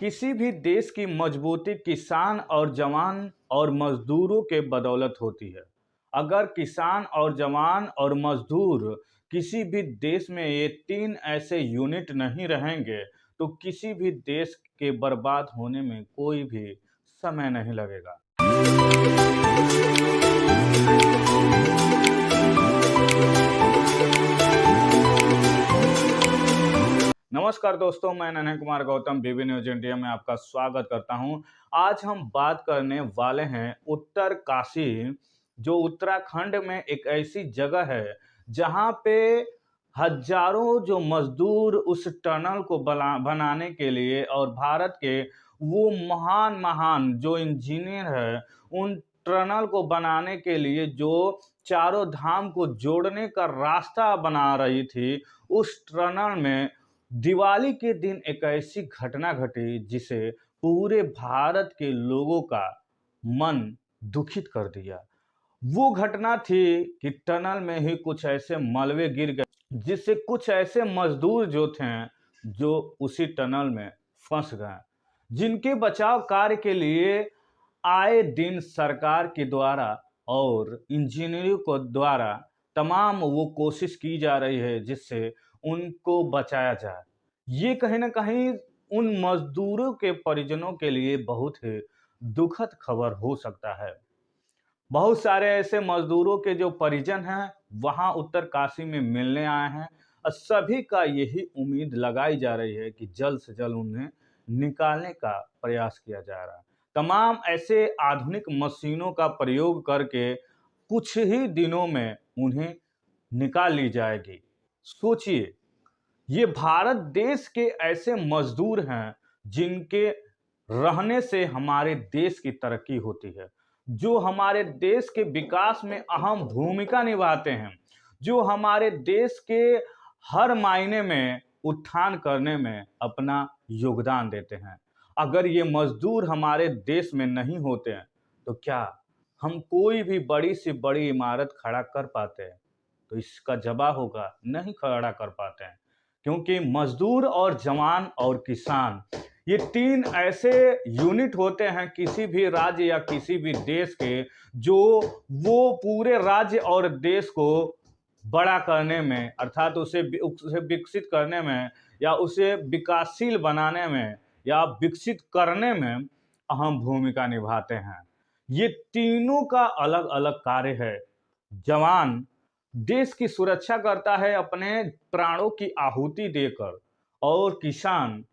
किसी भी देश की मजबूती किसान और जवान और मजदूरों के बदौलत होती है। अगर किसान और जवान और मजदूर किसी भी देश में ये तीन ऐसे यूनिट नहीं रहेंगे तो किसी भी देश के बर्बाद होने में कोई भी समय नहीं लगेगा। नमस्कार दोस्तों, मैं नन्हे कुमार गौतम बीबी न्यूज इंडिया में आपका स्वागत करता हूं। आज हम बात करने वाले हैं उत्तर काशी, जो उत्तराखंड में एक ऐसी जगह है जहां पे हजारों जो मजदूर उस टनल को बनाने के लिए और भारत के वो महान महान जो इंजीनियर है उन टनल को बनाने के लिए जो चारों धाम को जोड़ने का रास्ता बना रही थी, उस टनल में दिवाली के दिन एक ऐसी घटना घटी जिसे पूरे भारत के लोगों का मन दुखित कर दिया। वो घटना थी कि टनल में ही कुछ ऐसे मलबे गिर गए जिससे कुछ ऐसे मजदूर जो थे जो उसी टनल में फंस गए, जिनके बचाव कार्य के लिए आए दिन सरकार के द्वारा और इंजीनियरों को द्वारा तमाम वो कोशिश की जा रही है जिससे उनको बचाया जाए। ये कहीं ना कहीं उन मजदूरों के परिजनों के लिए बहुत ही दुखद खबर हो सकता है। बहुत सारे ऐसे मजदूरों के जो परिजन हैं वहां उत्तर काशी में मिलने आए हैं और सभी का यही उम्मीद लगाई जा रही है कि जल्द से जल्द उन्हें निकालने का प्रयास किया जा रहा है। तमाम ऐसे आधुनिक मशीनों का प्रयोग करके कुछ ही दिनों में उन्हें निकाल ली जाएगी। सोचिए, ये भारत देश के ऐसे मजदूर हैं जिनके रहने से हमारे देश की तरक्की होती है, जो हमारे देश के विकास में अहम भूमिका निभाते हैं, जो हमारे देश के हर मायने में उत्थान करने में अपना योगदान देते हैं। अगर ये मजदूर हमारे देश में नहीं होते हैं तो क्या हम कोई भी बड़ी से बड़ी इमारत खड़ा कर पाते हैं? तो इसका जवाब होगा नहीं खड़ा कर पाते हैं, क्योंकि मजदूर और जवान और किसान ये तीन ऐसे यूनिट होते हैं किसी भी राज्य या किसी भी देश के, जो वो पूरे राज्य और देश को बड़ा करने में अर्थात उसे विकसित करने में या उसे विकासशील बनाने में या विकसित करने में अहम भूमिका निभाते हैं। ये तीनों का अलग अलग कार्य है। जवान देश की सुरक्षा करता है अपने प्राणों की आहुति देकर, और किसान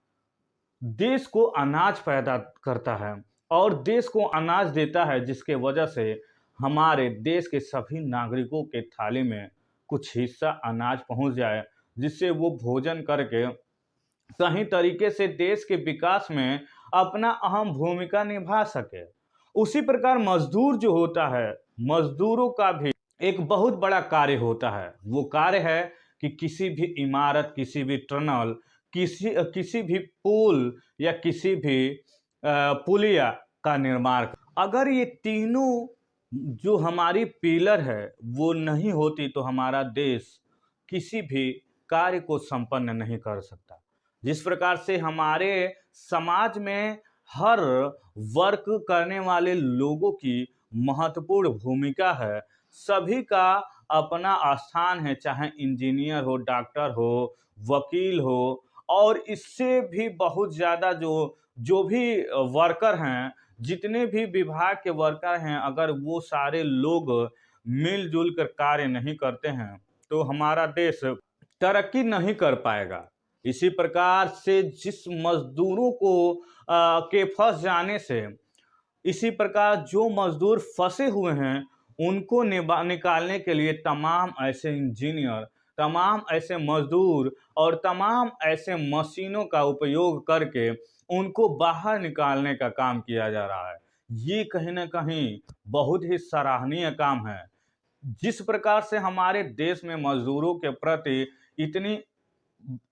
देश को अनाज पैदा करता है और देश को अनाज देता है, जिसके वजह से हमारे देश के सभी नागरिकों के थाली में कुछ हिस्सा अनाज पहुंच जाए, जिससे वो भोजन करके सही तरीके से देश के विकास में अपना अहम भूमिका निभा सके। उसी प्रकार मजदूर जो होता है, मजदूरों का भी एक बहुत बड़ा कार्य होता है। वो कार्य है कि किसी भी इमारत, किसी भी टनल, किसी भी पुल या किसी भी पुलिया का निर्माण। अगर ये तीनों जो हमारी पिलर है वो नहीं होती तो हमारा देश किसी भी कार्य को संपन्न नहीं कर सकता। जिस प्रकार से हमारे समाज में हर वर्क करने वाले लोगों की महत्वपूर्ण भूमिका है, सभी का अपना स्थान है, चाहे इंजीनियर हो, डॉक्टर हो, वकील हो, और इससे भी बहुत ज़्यादा जो भी वर्कर हैं, जितने भी विभाग के वर्कर हैं, अगर वो सारे लोग मिलजुल कर कार्य नहीं करते हैं तो हमारा देश तरक्की नहीं कर पाएगा। इसी प्रकार से जिस मजदूरों को के फंस जाने से, इसी प्रकार जो मजदूर फंसे हुए हैं उनको निकालने के लिए तमाम ऐसे इंजीनियर, तमाम ऐसे मजदूर और तमाम ऐसे मशीनों का उपयोग करके उनको बाहर निकालने का काम किया जा रहा है। ये कहीं ना कहीं बहुत ही सराहनीय काम है। जिस प्रकार से हमारे देश में मजदूरों के प्रति इतनी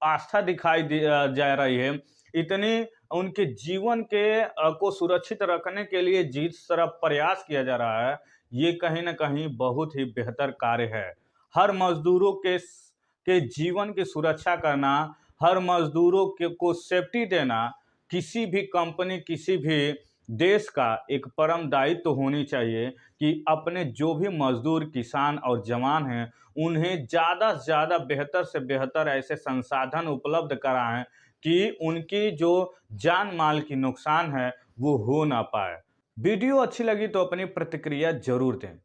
आस्था दिखाई जा रही है, इतनी उनके जीवन के को सुरक्षित रखने के लिए जिस तरह प्रयास किया जा रहा है, ये कहीं ना कहीं बहुत ही बेहतर कार्य है। हर मजदूरों के जीवन की सुरक्षा करना, हर मजदूरों के को सेफ्टी देना किसी भी कंपनी, किसी भी देश का एक परम दायित्व होनी चाहिए कि अपने जो भी मजदूर, किसान और जवान हैं, उन्हें ज़्यादा से ज़्यादा बेहतर से बेहतर ऐसे संसाधन उपलब्ध कराएं कि उनकी जो जान माल की नुकसान है वो हो ना पाए। वीडियो अच्छी लगी तो अपनी प्रतिक्रिया जरूर दें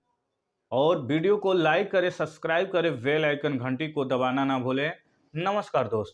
और वीडियो को लाइक करें, सब्सक्राइब करें, बेल आइकन घंटी को दबाना ना भूलें। नमस्कार दोस्तों।